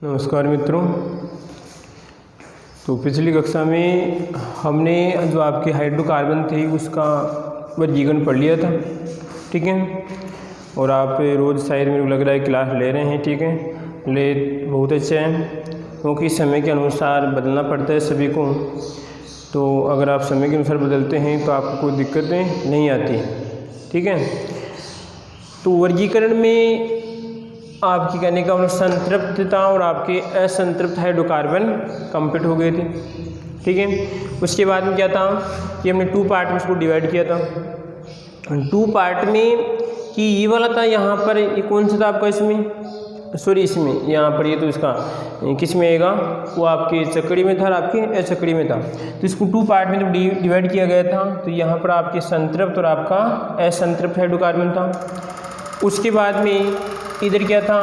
नमस्कार मित्रों। तो पिछली कक्षा में हमने जो आपके हाइड्रोकार्बन थे उसका वर्गीकरण पढ़ लिया था, ठीक है। और आप रोज़ शायद मेरे को लग रहा है क्लास ले रहे हैं, ठीक है। बहुत अच्छा है, क्योंकि समय के अनुसार बदलना पड़ता है सभी को। तो अगर आप समय के अनुसार बदलते हैं तो आपको कोई दिक्कतें नहीं आती, ठीक है। तो वर्गीकरण में आपकी कहने का मतलब संतृप्तता और आपके असंतृप्त हाइड्रोकार्बन कंप्लीट हो गए थे, ठीक है। उसके बाद में क्या था कि हमने 2 पार्ट में उसको डिवाइड किया था। 2 पार्ट में कि ये वाला था, यहाँ पर ये कौन सा था आपका, इसमें यहाँ पर ये तो इसका किस में आएगा, वो आपके चक्कड़ी में था और आपके अचक्कड़ी में था। तो इसको 2 पार्ट में जब डिवाइड किया गया था तो यहाँ पर आपके संतृप्त और आपका असंतृप्त हाइड्रोकार्बन था। उसके बाद में इधर क्या था,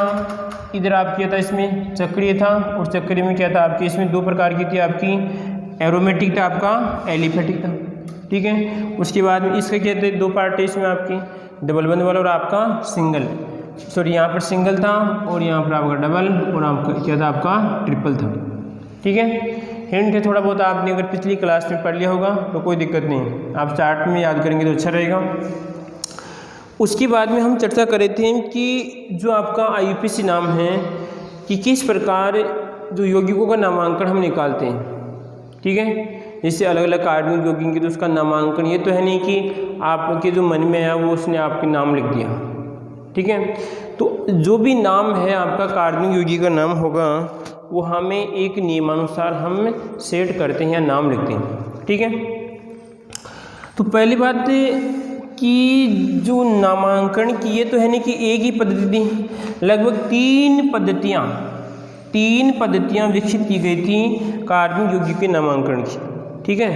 इधर आप किया था, इसमें चक्रीय था और चक्रीय में क्या था आपकी, इसमें 2 प्रकार की थी आपकी, एरोमेटिक था आपका, एलिफेटिक था, ठीक है। उसके बाद में इसका क्या थे, 2 पार्ट है इसमें आपकी, डबल बंद वाला और आपका सिंगल। सॉरी, यहाँ पर सिंगल था और यहाँ पर आपका डबल और आपका क्या था, आपका ट्रिपल था, ठीक है। हिंट है थोड़ा बहुत, आपने अगर पिछली क्लास में पढ़ लिया होगा तो कोई दिक्कत नहीं, आप चार्ट में याद करेंगे तो अच्छा रहेगा। उसके बाद में हम चर्चा कर रहे थे कि जो आपका IUPAC नाम है कि किस प्रकार जो यौगिकों का नामांकन हम निकालते हैं, ठीक है। जैसे अलग अलग कार्बनिक यौगिक की तो उसका नामांकन ये तो है नहीं कि आपके जो मन में है वो उसने आपके नाम लिख दिया, ठीक है। तो जो भी नाम है आपका कार्बनिक यौगिक का नाम होगा वो हमें एक नियमानुसार हम सेट करते हैं या नाम लिखते हैं, ठीक है। तो पहली बात कि जो नामांकन की ये तो है नहीं कि एक ही पद्धति थी, लगभग 3 पद्धतियाँ विकसित की गई थी कार्बनिक यौगिक के नामांकन की, ठीक है।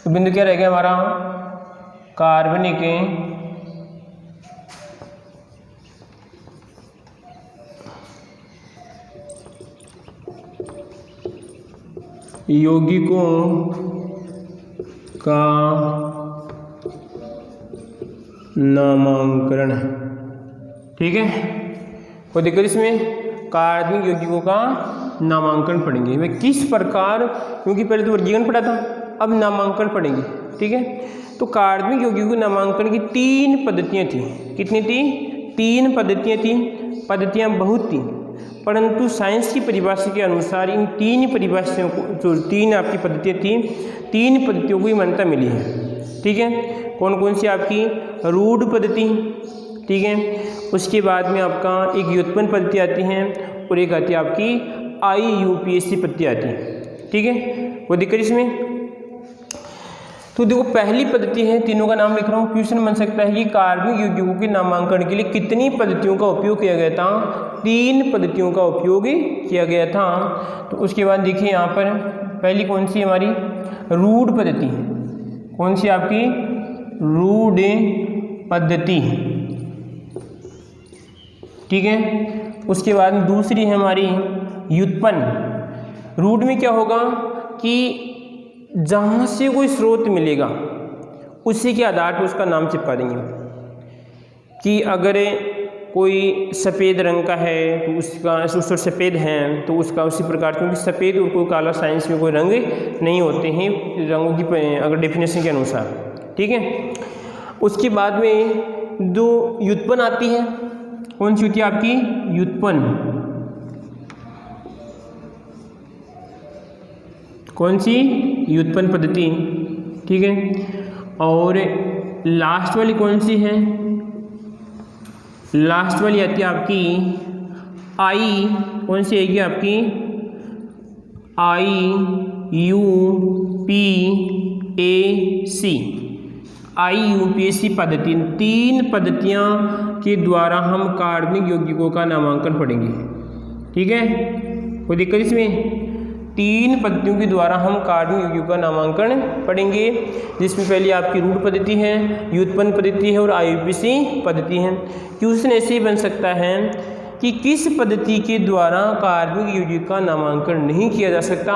तो बिंदु क्या रह गया हमारा, कार्बनिक यौगिकों का नामांकन है, ठीक है। कोई दिक्कत इसमें, कार्बनिक यौगिकों का नामांकन पढ़ेंगे वे किस प्रकार, क्योंकि पहले तो वर्गीकरण पढ़ा था, अब नामांकन पढ़ेंगे, ठीक है। तो कार्बनिक यौगिकों के नामांकन की 3 पद्धतियाँ थी। कितनी थी? 3 पद्धतियाँ थी। पद्धतियाँ बहुत थी, परंतु साइंस की परिभाषा के अनुसार इन 3 परिभाषाओं को, जो 3 आपकी पद्धतियाँ थी, 3 पद्धतियों को ही मान्यता मिली है, ठीक है। कौन कौन सी आपकी, रूढ़ पद्धति, ठीक है। उसके बाद में आपका एक व्युत्पन्न पद्धति आती है और एक आती है आपकी IUPAC पद्धति आती है, ठीक है। वो दिक्कत इसमें, तो देखो पहली पद्धति है, तीनों का नाम लिख रहा हूँ, क्वेश्चन बन सकता है कि कार्बनिक यौगिकों के नामांकन के लिए कितनी पद्धतियों का उपयोग किया गया था। 3 पद्धतियों का उपयोग किया गया था। तो उसके बाद देखिए यहाँ पर पहली कौन सी हमारी, रूढ़ पद्धति, कौन सी आपकी, रूढ़ पद्धति, ठीक है। उसके बाद दूसरी है हमारी व्युत्पन्न। रूढ़ में क्या होगा कि जहाँ से कोई स्रोत मिलेगा उसी के आधार पर उसका नाम चिपका देंगे, कि अगर कोई सफ़ेद रंग का है तो उसका उस सफ़ेद है तो उसका उसी प्रकार, क्योंकि सफ़ेद और कोई काला साइंस में कोई रंग नहीं होते हैं रंगों की अगर डेफिनेशन के अनुसार, ठीक है। उसके बाद में जो व्युत्पन्न आती है, कौन सी होती है आपकी, व्युत्पन्न, कौन सी, व्युत्पन्न पद्धति, ठीक है। और लास्ट वाली कौन सी है, लास्ट वाली आती है आपकी कौन सी आएगी आपकी, IUPAC पद्धति। 3 पद्धतियाँ के द्वारा हम कार्बनिक यौगिकों का नामांकन पढ़ेंगे, ठीक है। कोई दिक्कत इसमें, 3 पद्धतियों के द्वारा हम कार्बनिक यौगिकों का नामांकन पढ़ेंगे, जिसमें पहली आपकी रूढ़ पद्धति है, व्युत्पन्न पद्धति है और IUPAC पद्धति है। क्वेश्चन ऐसे ही बन सकता है कि किस पद्धति के द्वारा कार्बनिक यौगिक का नामांकन नहीं किया जा सकता।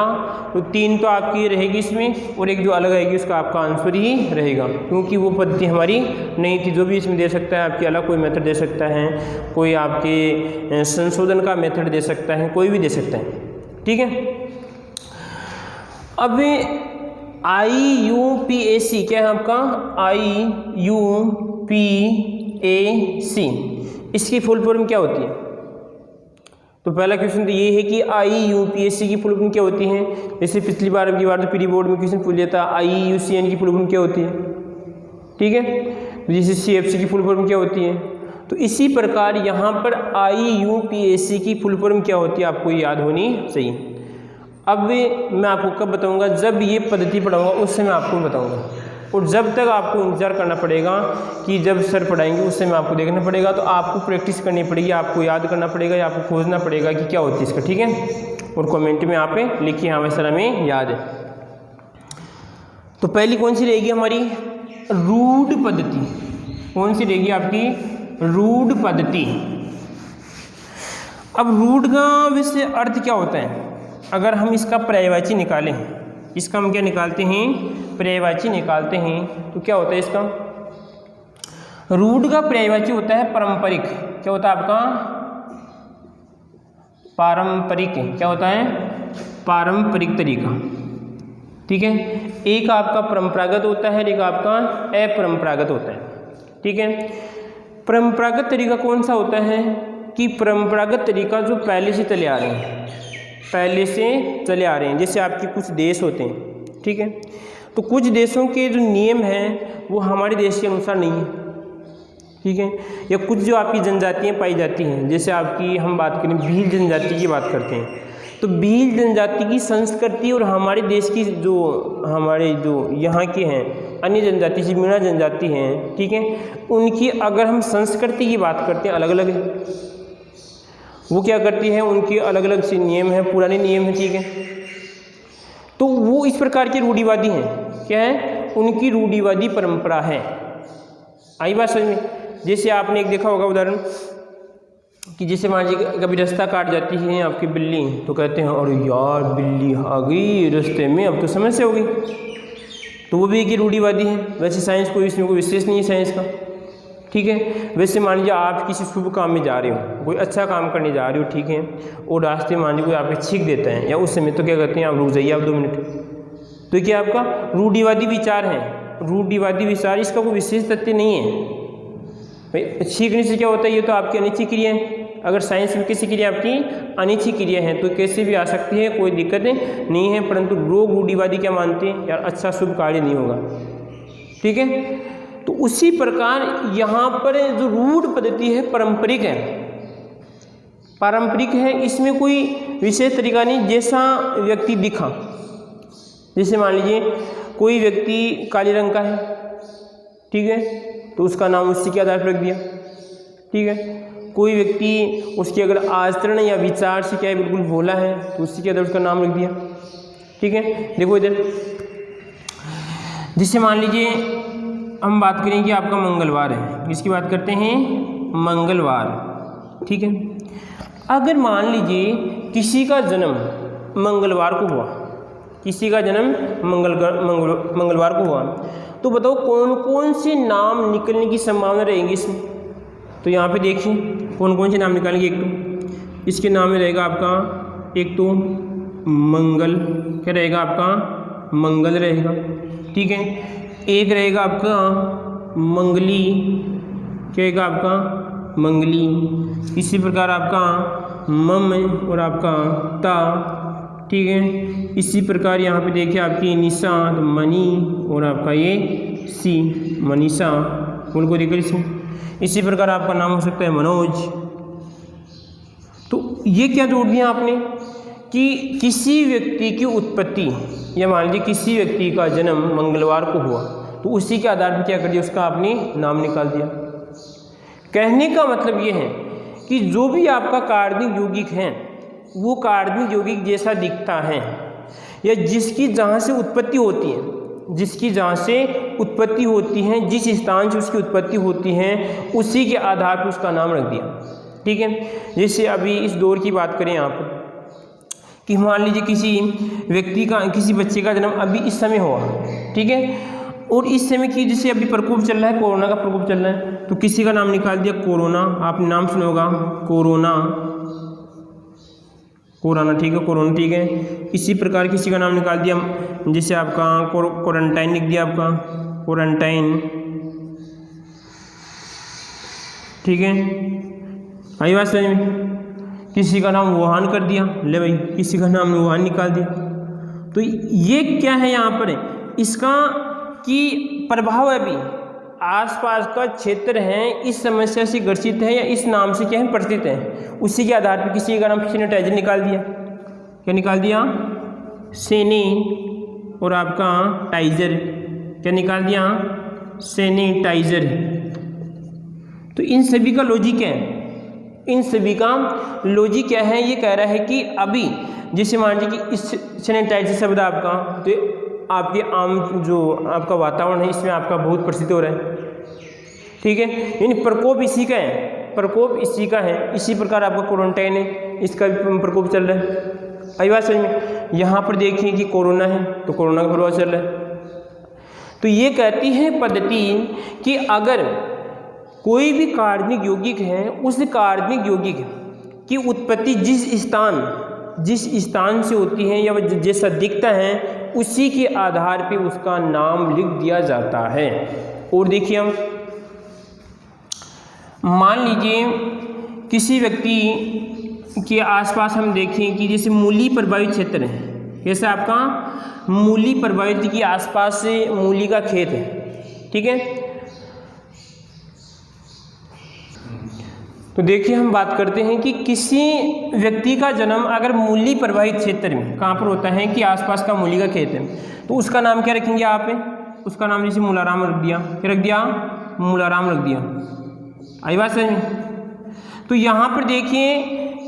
तो 3 तो आपकी रहेगी इसमें, और एक जो अलग आएगी उसका आपका आंसर ही रहेगा, क्योंकि वो पद्धति हमारी नहीं थी। जो भी इसमें दे सकता है आपके अलग कोई मेथड दे सकता है, कोई आपके संशोधन का मेथड दे सकता है, कोई भी दे सकता है, ठीक है। अब IUPAC क्या है आपका, IUPAC, इसकी फुल फॉर्म क्या होती है। तो पहला क्वेश्चन तो ये है कि IUPAC की फुल फॉर्म क्या होती है। जैसे पिछली बार की बार तो प्री बोर्ड में क्वेश्चन पूछ लिया था, IUCN की फुल फॉर्म क्या होती है, ठीक है। जैसे CFC की फुल फॉर्म क्या होती है। तो इसी प्रकार यहाँ पर IUPAC की फुल फॉर्म क्या होती है आपको याद होनी चाहिए। अब मैं आपको कब बताऊंगा, जब ये पद्धति पढ़ाऊंगा उससे मैं आपको बताऊंगा, और जब तक आपको इंतजार करना पड़ेगा कि जब सर पढ़ाएंगे उससे मैं आपको देखना पड़ेगा। तो आपको प्रैक्टिस करनी पड़ेगी, आपको याद करना पड़ेगा, या आपको खोजना पड़ेगा कि क्या होती है इसका, ठीक है। और कमेंट में आप लिखिए हाँ भाई सर हमें याद है। तो पहली कौन सी रहेगी हमारी, रूढ़ पद्धति। कौन सी रहेगी आपकी, रूढ़ पद्धति। अब रूढ़ का वैसे अर्थ क्या होता है, अगर हम इसका पर्यायवाची निकालें, इसका हम क्या निकालते हैं, पर्यायवाची निकालते हैं, तो क्या होता है इसका, रूढ़ का पर्यायवाची होता है पारंपरिक। क्या होता है आपका, पारंपरिक। क्या होता है, पारंपरिक तरीका, ठीक है। एक आपका परंपरागत होता है, एक आपका अपरंपरागत होता है, ठीक है। परंपरागत तरीका कौन सा होता है कि परंपरागत तरीका जो पहले से चले आ रहे हैं, पहले से चले आ रहे हैं। जैसे आपके कुछ देश होते हैं, ठीक है, तो कुछ देशों के जो नियम हैं वो हमारे देश के अनुसार नहीं है, ठीक है। या कुछ जो आपकी जनजातियाँ पाई जाती हैं, जैसे आपकी हम बात करें भील जनजाति की बात करते हैं, तो भील जनजाति की संस्कृति और हमारे देश की जो हमारे जो यहाँ के हैं अन्य जनजाति से मीणा जनजाति हैं, ठीक है, उनकी अगर हम संस्कृति की बात करते हैं अलग अलग है। वो क्या करती है, उनके अलग अलग से नियम हैं, पुराने नियम हैं, ठीक है। तो वो इस प्रकार के रूढ़िवादी हैं, क्या है, उनकी रूढ़िवादी परंपरा है। आई बात समझ में। जैसे आपने एक देखा होगा उदाहरण कि जैसे मान लीजिए कभी रास्ता काट जाती है आपकी बिल्ली, तो कहते हैं अरे यार बिल्ली आ गई रास्ते में, अब तो समस्या हो गई। तो वो भी एक रूढ़िवादी है। वैसे साइंस कोई इसमें कोई विशेष नहीं है साइंस का, ठीक है। वैसे मान लीजिए आप किसी शुभ काम में जा रहे हो, कोई अच्छा काम करने जा रहे हो, ठीक है, और रास्ते मान लीजिए कोई आपको छींक देता है, या उस समय तो क्या करते हैं आप रुक जाइए आप 2 मिनट। तो क्या आपका रूढ़िवादी विचार है, रूढ़िवादी विचार, इसका कोई विशेष तथ्य नहीं है भाई। छींकने से क्या होता है, ये तो आपकी अनिच्छिक क्रिया है। अगर साइंस में किसी क्रिया आपकी अनिच्छिक क्रिया है तो कैसे भी आ सकती है, कोई दिक्कत नहीं है। परंतु लोग रूढ़िवादी क्या मानते हैं, यार अच्छा शुभ कार्य नहीं होगा, ठीक है। तो उसी प्रकार यहाँ पर जो रूढ़ पद्धति है पारंपरिक है, पारंपरिक है, इसमें कोई विशेष तरीका नहीं, जैसा व्यक्ति दिखा। जैसे मान लीजिए कोई व्यक्ति काले रंग का है, ठीक है, तो उसका नाम उसी के आधार पर रख दिया, ठीक है। कोई व्यक्ति उसके अगर आचरण या विचार से क्या है बिल्कुल भोला है, तो उसी के आधार उसका नाम रख दिया, ठीक है। देखो इधर, जिससे मान लीजिए हम बात करें कि आपका मंगलवार है, इसकी बात करते हैं मंगलवार, ठीक है। अगर मान लीजिए किसी का जन्म मंगलवार को हुआ, किसी का जन्म मंगलवार को हुआ, तो बताओ कौन कौन से नाम निकलने की संभावना रहेगी इसमें। तो यहाँ पे देखिए कौन कौन से नाम निकालेंगे। एक तो इसके नाम में रहेगा आपका, एक तो मंगल, क्या रहेगा आपका, मंगल रहेगा, ठीक है। एक रहेगा आपका मंगली, क्या रहेगा आपका, मंगली। इसी प्रकार आपका मम और आपका ता, ठीक है। इसी प्रकार यहाँ पे देखिए आपकी निशा, तो मनी, और आपका ये सी, मनीषा, उनको देखिए इसमें। इसी प्रकार आपका नाम हो सकता है मनोज। तो ये क्या जोड़ दिया आपने कि किसी व्यक्ति की उत्पत्ति, या मान लीजिए किसी व्यक्ति का जन्म मंगलवार को हुआ, तो उसी के आधार पर क्या कर दिया, उसका आपने नाम निकाल दिया। कहने का मतलब ये है कि जो भी आपका कार्बनिक यौगिक है वो कार्बनिक यौगिक जैसा दिखता है, या जिसकी जहाँ से उत्पत्ति होती है, जिसकी जहाँ से उत्पत्ति होती है, जिस स्थान से उसकी उत्पत्ति होती है, उसी के आधार पर उसका नाम रख दिया। ठीक है। जैसे अभी इस दौर की बात करें यहाँ पर कि मान लीजिए किसी व्यक्ति का, किसी बच्चे का जन्म अभी इस समय हुआ, ठीक है, और इस समय की जैसे अभी प्रकोप चल रहा है, कोरोना का प्रकोप चल रहा है, तो किसी का नाम निकाल दिया कोरोना, आपने नाम सुना होगा कोरोना, ठीक है, कोरोना, ठीक है। इसी प्रकार किसी का नाम निकाल दिया, जैसे आपका क्वारंटाइन लिख दिया, आपका क्वारंटाइन, ठीक है, आई बात समझ में। किसी का नाम वुहान कर दिया, ले भाई किसी का नाम वुहान निकाल दिया। तो ये क्या है यहाँ पर, इसका कि प्रभाव अभी आसपास का क्षेत्र है इस समस्या से ग्रसित है या इस नाम से क्या है परिचित है, उसी के आधार पर किसी का नाम सैनिटाइजर निकाल दिया, क्या निकाल दिया, सैनी, और आपका टाइजर, क्या निकाल दिया, सैनिटाइजर। तो इन सभी का लॉजिक क्या है, इन सभी का लॉजिक क्या है, ये कह रहा है कि अभी जैसे मान लीजिए कि इस सैनिटाइजर शब्द आपका, तो आपके आम जो आपका वातावरण है इसमें आपका बहुत प्रसिद्ध हो रहा है, ठीक है, यानी प्रकोप इसी का है, प्रकोप इसी का है। इसी प्रकार आपका क्वारंटाइन है, इसका भी प्रकोप चल रहा है, आई बात समझ में। यहाँ पर देखिए कि कोरोना है तो कोरोना का प्रभाव चल रहा है। तो ये कहती है पद्धति कि अगर कोई भी कार्बनिक यौगिक है, उस कार्बनिक यौगिक की उत्पत्ति जिस स्थान से होती है या वह जैसा दिखता है उसी के आधार पे उसका नाम लिख दिया जाता है। और देखिए हम मान लीजिए किसी व्यक्ति के आसपास हम देखें कि जैसे मूली प्रभावित क्षेत्र है, जैसे आपका मूली प्रभावित के आसपास से मूली का खेत है, ठीक है। तो देखिए हम बात करते हैं कि किसी व्यक्ति का जन्म अगर मूली प्रभावित क्षेत्र में कहाँ पर होता है कि आसपास का मूली का खेत है, तो उसका नाम क्या रखेंगे आप, उसका नाम जैसे मूलाराम रख दिया, क्या रख दिया, मूलाराम रख दिया, आई बात समझ में। तो यहाँ पर देखिए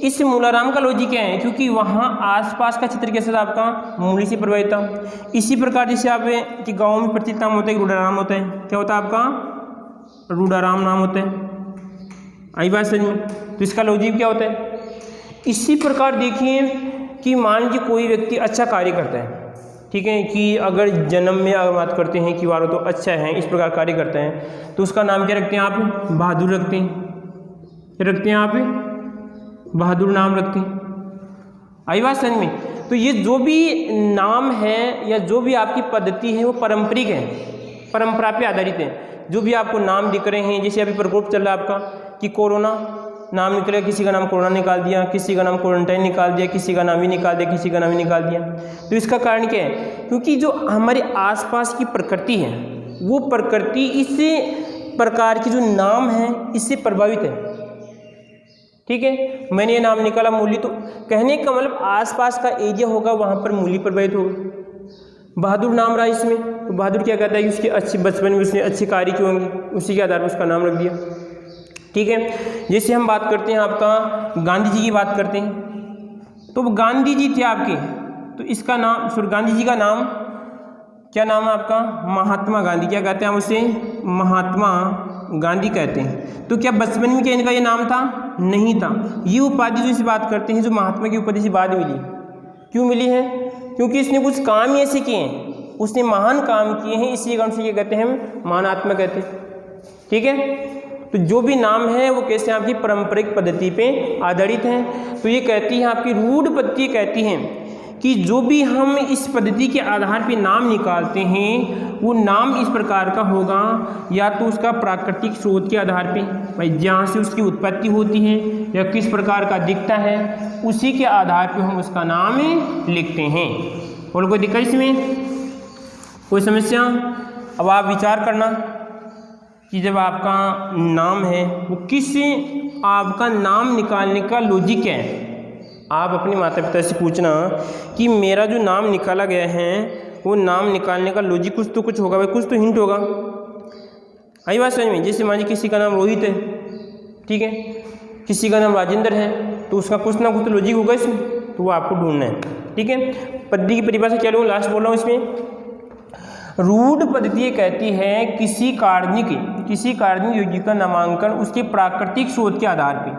इस मूलाराम का लॉजिक क्या है, क्योंकि वहाँ आसपास का क्षेत्र कैसा था आपका, मूली से प्रभावित था। इसी प्रकार जैसे आप कि गाँव में प्रचलित नाम होता है रूडाराम होता है, क्या होता है आपका, रूडाराम नाम होता है, आई बात समझ में। तो इसका लॉजिक क्या होता है। इसी प्रकार देखिए कि मान लीजिए कोई व्यक्ति अच्छा कार्य करता है, ठीक है, कि अगर जन्म में अगर बात करते हैं कि वारो तो अच्छा है, इस प्रकार कार्य करते हैं, तो उसका नाम क्या रखते हैं आप, बहादुर रखते हैं, क्या रखते हैं आप, बहादुर नाम रखते हैं, आई बात समझ में। तो ये जो भी नाम है या जो भी आपकी पद्धति है वो पारंपरिक है, परंपरा पे आधारित है। जो भी आपको नाम दिख रहे हैं, जैसे अभी प्रकोप चल रहा है आपका कि कोरोना नाम निकला, किसी का नाम कोरोना निकाल दिया, किसी का नाम क्वारंटाइन निकाल दिया, किसी का नाम ही निकाल दिया, किसी का नाम ही निकाल दिया। तो इसका कारण क्या है, क्योंकि जो हमारे आसपास की प्रकृति है वो प्रकृति इस प्रकार की जो नाम है इससे प्रभावित है, ठीक है। मैंने ये नाम निकाला मूली, तो कहने का मतलब आसपास का एरिया होगा वहाँ पर मूली प्रभावित होगा। बहादुर नाम रहा इसमें, तो बहादुर क्या कहता है कि उसके अच्छे बचपन में उसने अच्छे कार्य किए होंगे, उसी के आधार पर उसका नाम रख दिया, ठीक है। जैसे हम बात करते हैं आपका गांधी जी की बात करते हैं, तो गांधी जी थे आपके, तो इसका नाम गांधी जी का नाम क्या नाम है आपका, महात्मा गांधी, क्या कहते हैं हम उसे, महात्मा गांधी कहते हैं। तो क्या बचपन में क्या इनका ये नाम था, नहीं था। ये उपाधि जो इसे बात करते हैं, जो महात्मा की उपाधि से बाद मिली, क्यों मिली है, क्योंकि इसने कुछ काम ही ऐसे किए हैं, उसने महान काम किए हैं, इसी कारण से ये कहते हैं हम महानात्मा कहते हैं, ठीक है। तो जो भी नाम है वो कैसे आपकी पारंपरिक पद्धति पे आधारित हैं। तो ये कहती है आपकी रूढ़ पद्धति कहती हैं कि जो भी हम इस पद्धति के आधार पे नाम निकालते हैं वो नाम इस प्रकार का होगा, या तो उसका प्राकृतिक स्रोत के आधार पे, भाई जहाँ से उसकी उत्पत्ति होती है या किस प्रकार का दिखता है, उसी के आधार पे हम उसका नाम लिखते हैं। और कोई दिक्कत इसमें, कोई समस्या। अब आप विचार करना कि जब आपका नाम है वो किस, आपका नाम निकालने का लॉजिक क्या है। आप अपने माता पिता से पूछना कि मेरा जो नाम निकाला गया है वो नाम निकालने का लॉजिक कुछ होगा भाई, कुछ तो हिंट होगा, आई बात समझ में। जैसे मान लीजिए किसी का नाम रोहित है, ठीक है, किसी का नाम राजेंद्र है, तो उसका कुछ ना कुछ तो लॉजिक होगा इसमें, तो वो आपको ढूंढना है, ठीक है। पद्धति की परिभाषा क्या लूँ, लास्ट बोल रहा हूँ इसमें। रूढ़ पद्धति कहती है किसी कार्बनिक यौगिक का नामांकन उसके प्राकृतिक स्रोत के आधार पे,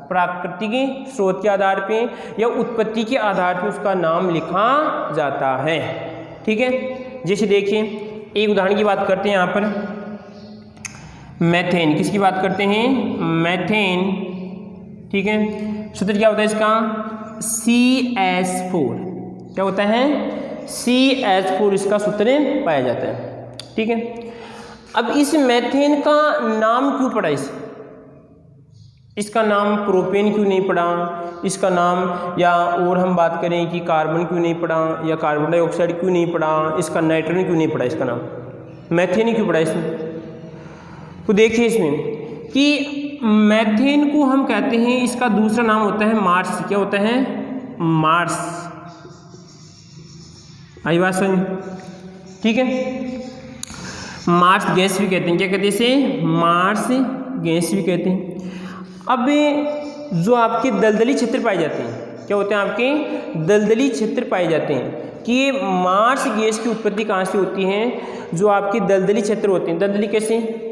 प्राकृतिक स्रोत के आधार पे या उत्पत्ति के आधार पे उसका नाम लिखा जाता है। ठीक है, जैसे देखिए एक उदाहरण की बात करते हैं यहाँ पर, मेथेन, किसकी बात करते हैं, मैथेन। ठीक है, सूत्र क्या होता है इसका, CH4, क्या होता है, CH4 इसका सूत्र पाया जाता है। ठीक है, अब इस मेथेन का नाम क्यों पड़ा, इसका नाम प्रोपेन क्यों नहीं पड़ा, इसका नाम, या और हम बात करें कि कार्बन क्यों नहीं पड़ा, या कार्बन डाइऑक्साइड क्यों नहीं पड़ा, इसका नाइट्रोजन क्यों नहीं पड़ा, इसका नाम मेथेन क्यों पड़ा इसमें। तो देखिए इसमें कि मेथेन को हम कहते हैं, इसका दूसरा नाम होता है मार्स। क्या होता है, मार्स। आई बात समझ। ठीक है, मार्स गैस भी कहते हैं, क्या कहते हैं इसे, मार्स गैस भी कहते हैं। अब जो आपके दलदली क्षेत्र पाए जाते हैं, क्या होते हैं आपके दलदली क्षेत्र पाए जाते हैं, कि ये मार्स गैस की उत्पत्ति कहाँ से होती है, जो आपके दलदली क्षेत्र होते हैं। दलदली कैसे,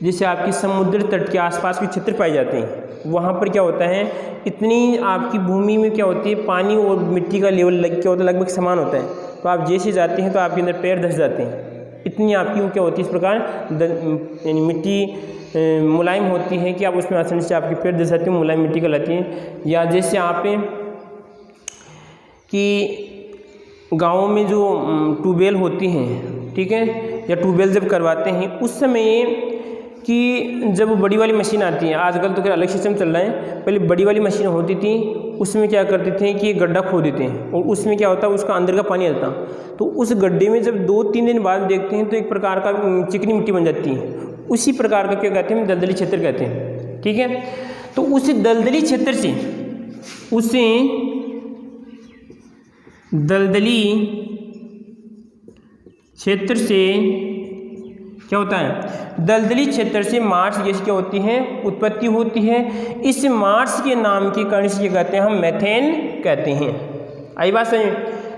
जैसे आपके समुद्र तट के आसपास के क्षेत्र पाए जाते हैं, वहाँ पर क्या होता है, इतनी आपकी भूमि में क्या होती है, पानी और मिट्टी का लेवल क्या होता है, लगभग समान होता है। तो आप जैसे जाते हैं तो आपके अंदर पैर धंस जाते हैं, इतनी आपकी वो क्या होती है, इस प्रकार यानी मिट्टी मुलायम होती है कि आप उसमें आसानी से आपके पैर धंस जाते हैं, मुलायम मिट्टी कहलाती है। या जैसे आप कि गाँव में जो ट्यूबवेल होती हैं, ठीक है, या ट्यूबवेल जब करवाते हैं उस समय कि जब बड़ी वाली मशीन आती है, आजकल तो खैर अलग सिस्टम चल रहा है, पहले बड़ी वाली मशीन होती थी, उसमें क्या करते थे कि एक गड्ढा खोद देते हैं और उसमें क्या होता है, उसका अंदर का पानी आता, तो उस गड्ढे में जब 2-3 दिन बाद देखते हैं तो एक प्रकार का चिकनी मिट्टी बन जाती है। उसी प्रकार का क्या कहते हैं, दलदली क्षेत्र कहते हैं। ठीक है, तो उस दलदली क्षेत्र से, उसे दलदली क्षेत्र से क्या होता है, दलदली क्षेत्र से मार्स गैस क्या होती है, उत्पत्ति होती है। इस मार्स के नाम के कारण से क्या कहते हैं, हम मेथेन कहते हैं। आई बात समझ।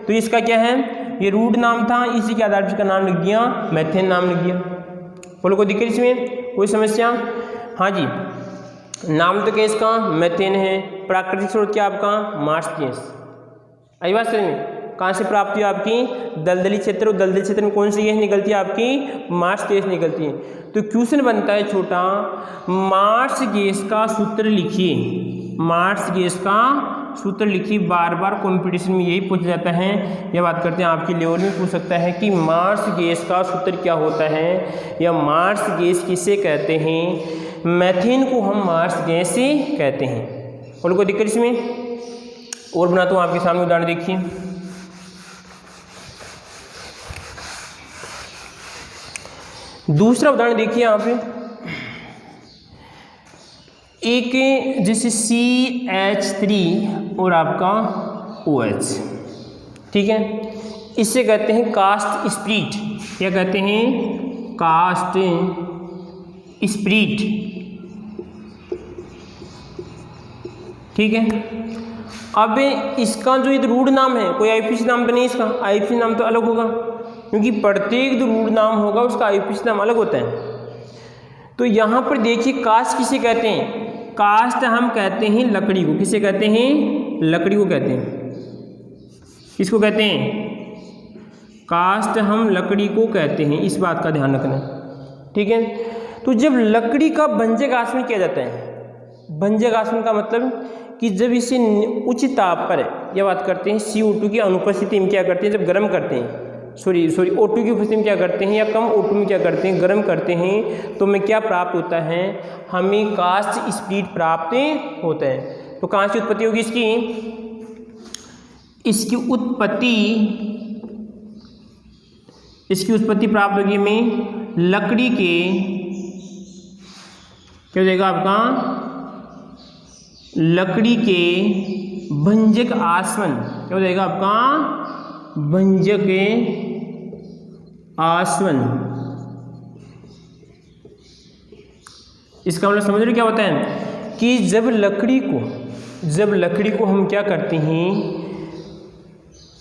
तो इसका क्या है, ये रूट नाम था, इसी के आधार पर इसका नाम लिख दिया, मेथेन नाम लिख दिया। बोलो कोई दिक्कत इसमें, कोई समस्या। हाँ जी, नाम तो क्या इसका, मेथेन है। प्राकृतिक स्रोत क्या आपका, मार्स गैस। आई बात समझ में। कहाँ से प्राप्त हुई आपकी, दलदली क्षेत्र, और दलदली क्षेत्र में कौन सी गैस निकलती है आपकी, मार्स गैस निकलती है। तो क्वेश्चन बनता है छोटा, मार्स गैस का सूत्र लिखिए, मार्स गैस का सूत्र लिखिए। बार बार कंपटीशन में यही पूछ जाता है, यह बात करते हैं आपकी लेवल में पूछ सकता है कि मार्स गैस का सूत्र क्या होता है, या मार्स गैस किसे कहते हैं। मेथेन को हम मार्स गैस से कहते हैं। और कोई दिक्कत इसमें, और बनाता हूँ आपके सामने उदाहरण देखिए। दूसरा उदाहरण देखिए यहाँ पे, एक जैसे CH3 और आपका OH, ठीक है, इससे कहते हैं कास्ट स्प्लिट। क्या कहते हैं, कास्ट स्प्लिट। ठीक है, अब इसका जो ये रूट नाम है, कोई IUPAC नाम तो नहीं, इसका IUPAC नाम तो अलग होगा, क्योंकि प्रत्येक जो रूट नाम होगा उसका IUPAC नाम अलग होता है। तो यहाँ पर देखिए, कास्ट किसे कहते हैं, कास्ट हम कहते हैं लकड़ी को। किसे कहते हैं, लकड़ी को कहते हैं। किसको कहते हैं, कास्ट हम लकड़ी को कहते हैं, इस बात का ध्यान रखना। ठीक है, तो जब लकड़ी का भंजक आसवन किया जाता है, भंजक आसवन का मतलब कि जब इसे उच्च ताप पर, यह बात करते हैं CO2 की अनुपस्थिति में क्या करते हैं, जब गर्म करते हैं, O2 की उपस्थिति में क्या करते हैं, या कम O2 में क्या करते हैं, गर्म करते हैं, तो हमें क्या प्राप्त होता है, हमें कास्ट स्प्लिट प्राप्त होता है। तो कहाँ से उत्पत्ति होगी इसकी, इसकी उत्पत्ति प्राप्त होगी हमें लकड़ी के, क्या हो जाएगा आपका, लकड़ी के भंजक आसवन। क्या हो जाएगा आपका, भंजक आसवन। इसका मतलब समझ रहे क्या होता है कि जब लकड़ी को हम क्या करते हैं,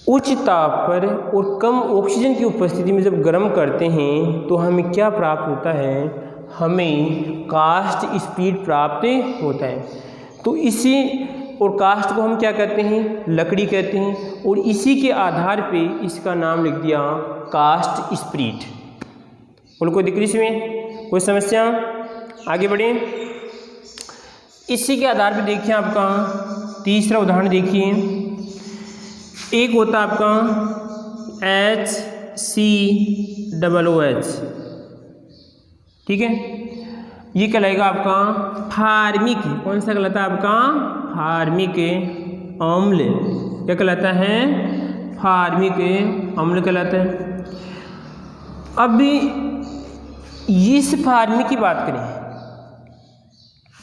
उच्च ताप पर और कम ऑक्सीजन की उपस्थिति में जब गर्म करते हैं, तो हमें क्या प्राप्त होता है, हमें कास्ट स्प्लिट प्राप्त होता है। तो इसी और कास्ट को हम क्या कहते हैं, लकड़ी कहते हैं, और इसी के आधार पे इसका नाम लिख दिया कास्ट स्प्रीट। बोलो कोई दिक्कत इसमें, कोई समस्या? आगे बढ़े। इसी के आधार पे देखिए आपका तीसरा उदाहरण देखिए, एक होता है आपका HCOOH, ठीक है, ये कहलाएगा आपका फार्मिक, कौन सा कहलाता है आपका, फार्मिक अम्ल, क्या कहलाता है, फार्मिक अम्ल कहलाता है। अब इस फार्मिक की बात करें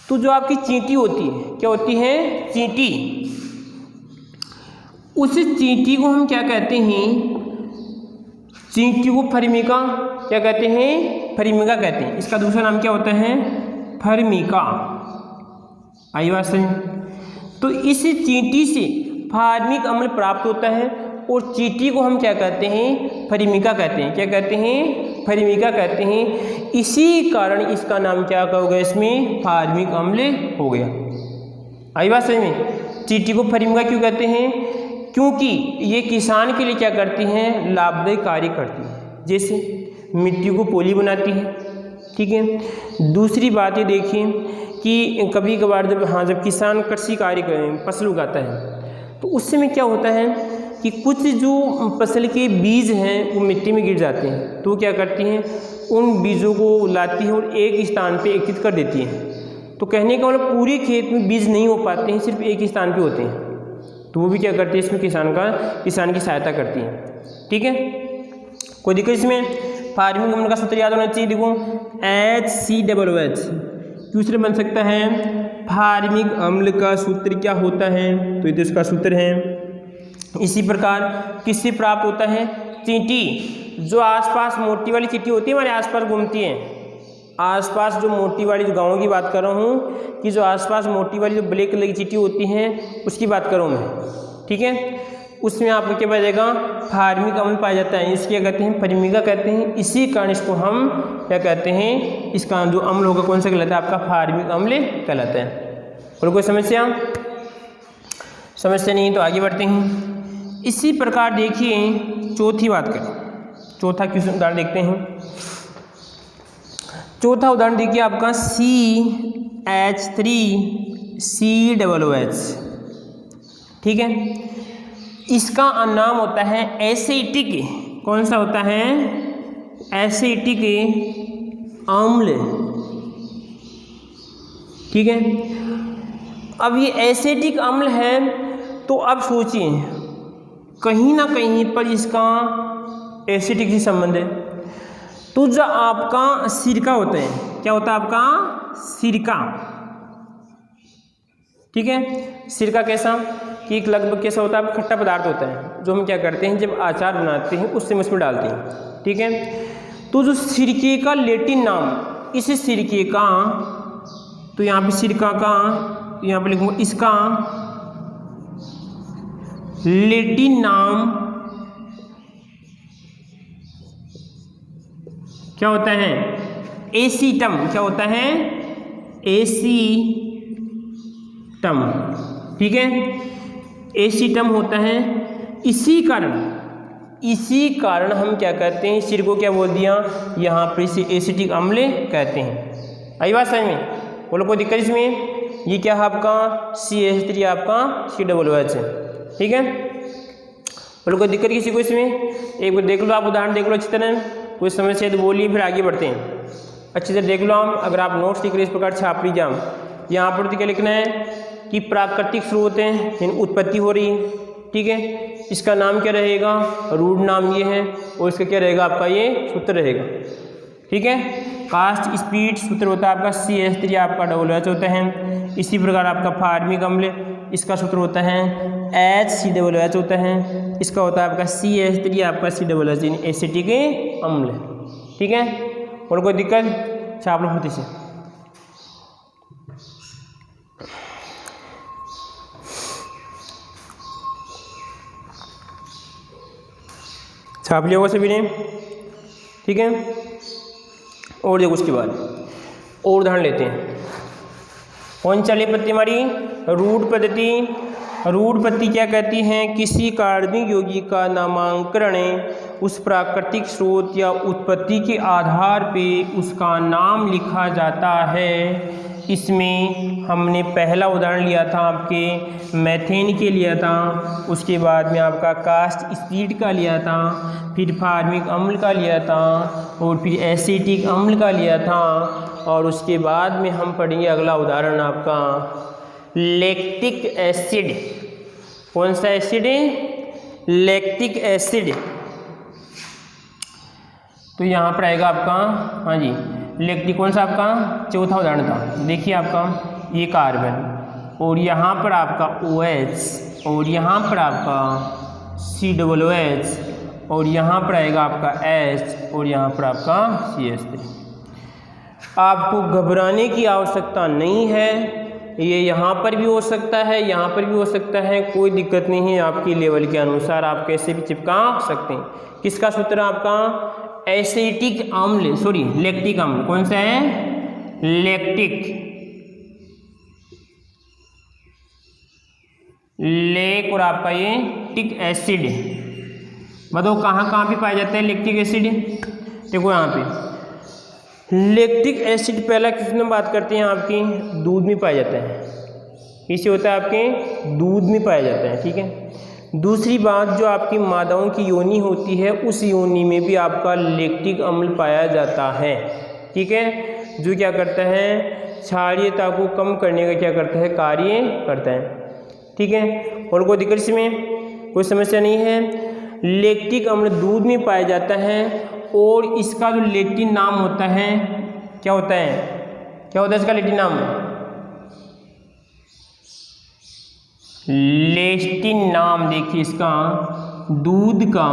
तो जो आपकी चींटी होती है, क्या होती है, चींटी, उस चींटी को हम क्या कहते हैं, चींटी को फर्मिका क्या कहते हैं, फर्मिका कहते हैं। इसका दूसरा नाम क्या होता है, फर्मिका। आई बात समझ? तो इस चींटी से फार्मिक अम्ल प्राप्त होता है और चींटी को हम क्या कहते हैं, फर्मिका कहते हैं। क्या कहते हैं, फर्मिका कहते हैं। इसी कारण इसका नाम क्या हो गया, इसमें फार्मिक अम्ल हो गया। आई बात समझ में? चींटी को फर्मिका क्यों कहते हैं, क्योंकि ये किसान के लिए क्या करती हैं, लाभदायी कार्य करती हैं, जैसे मिट्टी को पोली बनाती है, ठीक है। दूसरी बात ये देखिए कि कभी कभार जब किसान कृषि कार्य करें, फसल उगाता है, तो उस समय क्या होता है कि कुछ जो फसल के बीज हैं वो मिट्टी में गिर जाते हैं, तो क्या करती हैं, उन बीजों को लाती हैं और एक स्थान पे एकत्रित कर देती हैं। तो कहने का मतलब पूरे खेत में बीज नहीं हो पाते हैं, सिर्फ एक स्थान पे होते हैं, तो वो भी क्या करती है, इसमें किसान की सहायता करती हैं, ठीक है। कोई दिक्कत इसमें? फार्मिक अम्ल का सूत्र याद होना चाहिए, देखो HCOOH। दूसरे बन सकता है फार्मिक अम्ल का सूत्र क्या होता है, तो ये तो इसका सूत्र है। इसी प्रकार किससे प्राप्त होता है, चींटी, जो आसपास मोटी वाली चींटी होती है हमारे आसपास घूमती है, आसपास जो मोटी वाली, जो गाँव की बात कर रहा हूँ कि जो आसपास मोटी वाली जो ब्लैक कलर की चींटी होती हैं उसकी बात कर रहा हूँ मैं, ठीक है। उसमें आपको क्या पाया जाएगा, फार्मिक अम्ल पाया जाता है, इसको क्या कहते हैं, फर्मिका कहते हैं। इसी कारण इसको हम क्या कहते हैं, इसका जो अम्ल होगा कौन सा कहलाता है, आपका फार्मिक अम्ल कहलाता है। और कोई समस्या? समस्या नहीं तो आगे बढ़ते हैं। इसी प्रकार देखिए चौथी बात करें, चौथा क्वेश्चन उदाहरण देखते हैं। चौथा उदाहरण देखिए आपका CH3COOH, ठीक है। इसका नाम होता है एसिटिक, कौन सा होता है, एसिटिक अम्ल, ठीक है। अब ये एसिटिक अम्ल है, तो अब सोचिए कहीं ना कहीं पर इसका एसिडिक से संबंध है। तो जो आपका सिरका होता है, क्या होता है आपका, सिरका, ठीक है। सिरका कैसा कि एक लगभग कैसा होता है, खट्टा पदार्थ होता है जो हम क्या करते हैं जब अचार बनाते हैं उस समय उसमें डालते हैं, ठीक है। तो जो सिरके का लैटिन नाम, इस सिरके का, तो यहाँ पे सिरका का, यहाँ पे लिखूंगा इसका लैटिन नाम क्या होता है, एसीटम। क्या होता है, एसीटम, ठीक है, एसीटम होता है। इसी कारण हम क्या कहते हैं, सिर को क्या बोल दिया, यहाँ पर इसे एसिटिक अम्ल कहते हैं। आई बात समझ में? बोलो कोई दिक्कत इसमें? ये क्या है आपका CH3 आपका COOH है, ठीक है। बोलो कोई दिक्कत किसी को इसमें? एक बार देख लो आप, उदाहरण देख लो अच्छी तरह, कोई समस्या तो बोलिए, फिर आगे बढ़ते हैं। अच्छी तरह देख लो हम, अगर आप नोट्स लिख रहे इस प्रकार छाप लीजिए। यहाँ पर तो क्या लिखना है कि प्राकृतिक स्रोत हैं, यानी उत्पत्ति हो रही है, ठीक है। इसका नाम क्या रहेगा, रूट नाम ये है, और इसका क्या रहेगा आपका, ये सूत्र रहेगा, ठीक है। कास्ट स्पीड सूत्र होता है आपका CH3 आपका OOH होता है। इसी प्रकार आपका फार्मिक अम्ल, इसका सूत्र होता है HCOOH होता है। इसका होता है आपका CH3 आपका COOH, एसिटिक अम्ल, ठीक है। और कोई दिक्कत? छाप लो फटी से। छाप लिया होगा सभी ने, ठीक है। और देखो उसके बाद और उदाहरण लेते हैं। कौन चली पत्ती हमारी, रूढ़ पद्धति। रूढ़ पद्धति क्या कहती हैं? किसी कार्बनिक यौगिक का नामकरण उस प्राकृतिक स्रोत या उत्पत्ति के आधार पे उसका नाम लिखा जाता है। इसमें हमने पहला उदाहरण लिया था आपके मैथेन के लिया था, उसके बाद में आपका कास्ट स्पीड का लिया था, फिर फार्मिक अम्ल का लिया था, और फिर एसिटिक अम्ल का लिया था, और उसके बाद में हम पढ़ेंगे अगला उदाहरण आपका लैक्टिक एसिड। कौन सा एसिड है? Lactic acid. तो यहाँ पर आएगा आपका, हाँ जी, लैक्टिक कौन सा आपका चौथा उदाहरण था। देखिए आपका ये कार्बन, और यहाँ पर आपका OH, और यहाँ पर आपका COOH, और यहाँ पर आएगा आपका H, और यहाँ पर आपका CH3। आपको घबराने की आवश्यकता नहीं है, ये यहाँ पर भी हो सकता है, यहाँ पर भी हो सकता है, कोई दिक्कत नहीं है। आपकी लेवल के अनुसार आप कैसे भी चिपका सकते हैं। किसका सूत्र आपका? एसिटिक अम्ल, सॉरी लैक्टिक अम्ल। कौन सा है? लैक्टिक, लेक और आपका ये टिक एसिड। बताओ कहाँ कहाँ पे पाया जाता है लैक्टिक एसिड? देखो यहाँ पे लैक्टिक एसिड पहला किसमें बात करते हैं? आपकी दूध में पाया जाता है। इसे होता है आपके दूध में पाया जाता है, ठीक है। दूसरी बात, जो आपकी मादाओं की योनि होती है उस योनि में भी आपका लैक्टिक अम्ल पाया जाता है, ठीक है, जो क्या करता है? क्षारीयता को कम करने का क्या करता है? कार्य करता है, ठीक है। और कोई दिक्कत इसमें कोई समस्या नहीं है। लैक्टिक अम्ल दूध में पाया जाता है, और इसका जो लैटिन नाम होता है क्या होता है? क्या होता है इसका लैटिन नाम? लैटिन नाम देखिए इसका दूध का,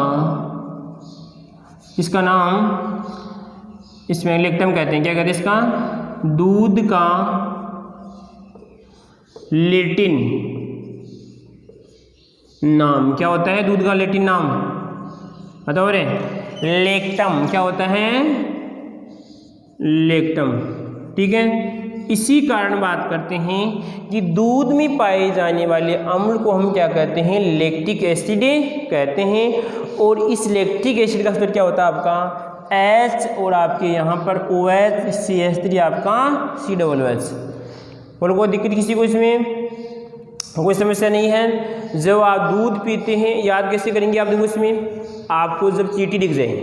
इसका नाम इसमें लेक्टम कहते हैं। क्या कहते हैं इसका? दूध का लैटिन नाम क्या होता है? दूध का लैटिन नाम बताओ रे। लेक्टम। क्या होता है? लेक्टम, ठीक है। इसी कारण बात करते हैं कि दूध में पाए जाने वाले अम्ल को हम क्या कहते हैं? लैक्टिक एसिड कहते हैं। और इस लैक्टिक एसिड का सूत्र क्या होता है आपका? H, और आपके यहाँ पर OH, CH3 आपका COOH। और कोई दिक्कत किसी को इसमें कोई समस्या नहीं है। जब आप दूध पीते हैं, याद कैसे करेंगे आप? देखो इसमें आपको जब चींटी दिख जाए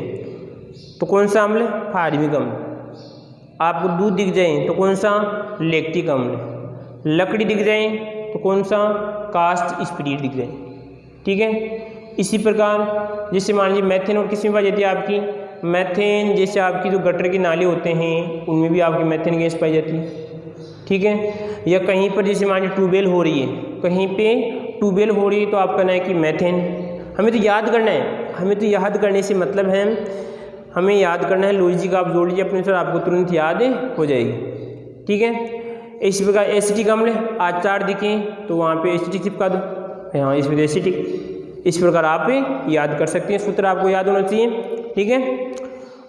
तो कौन सा अम्ल? फार्मिक अम्ल। आपको दूध दिख जाए तो कौन सा? लैक्टिक अम्ल। लकड़ी दिख जाए तो कौन सा? कास्ट स्पिरिट दिख जाए, ठीक है। इसी प्रकार जैसे मान लीजिए मैथेन और किस में पाई जाती है आपकी? मैथेन जैसे आपकी जो गटर के नाले होते हैं उनमें भी आपकी मैथेन गैस पाई जाती है, ठीक है। या कहीं पर जैसे मान लीजिए ट्यूबवेल हो रही है, कहीं पे ट्यूबवेल हो रही है तो आप कहना है कि मैथेन। हमें तो याद करना है, हमें तो याद करने से मतलब है, हमें याद करना है। लॉजिक आप जोड़ लीजिए अपने सर, आपको तुरंत याद हो जाएगी, ठीक है। इसी प्रकार एसिटिक अम्ल आचार दिखें तो वहाँ पे एसिटिक चिपका दो, हाँ इसमें एसिटिक। इस प्रकार आप याद कर सकते हैं, सूत्र आपको याद होना चाहिए, ठीक है।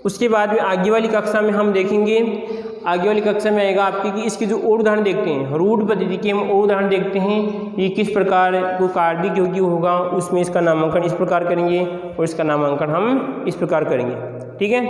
उसके बाद में आगे वाली कक्षा में हम देखेंगे, आगे वाली कक्षा में आएगा आपकी कि इसके जो और उदाहरण देखते हैं, रूढ़ पद्धति के हम और उदाहरण देखते हैं। ये किस प्रकार को कार्बनिक यौगिक होगा उसमें इसका नामांकन इस प्रकार करेंगे, और इसका नामांकन हम इस प्रकार करेंगे, ठीक है।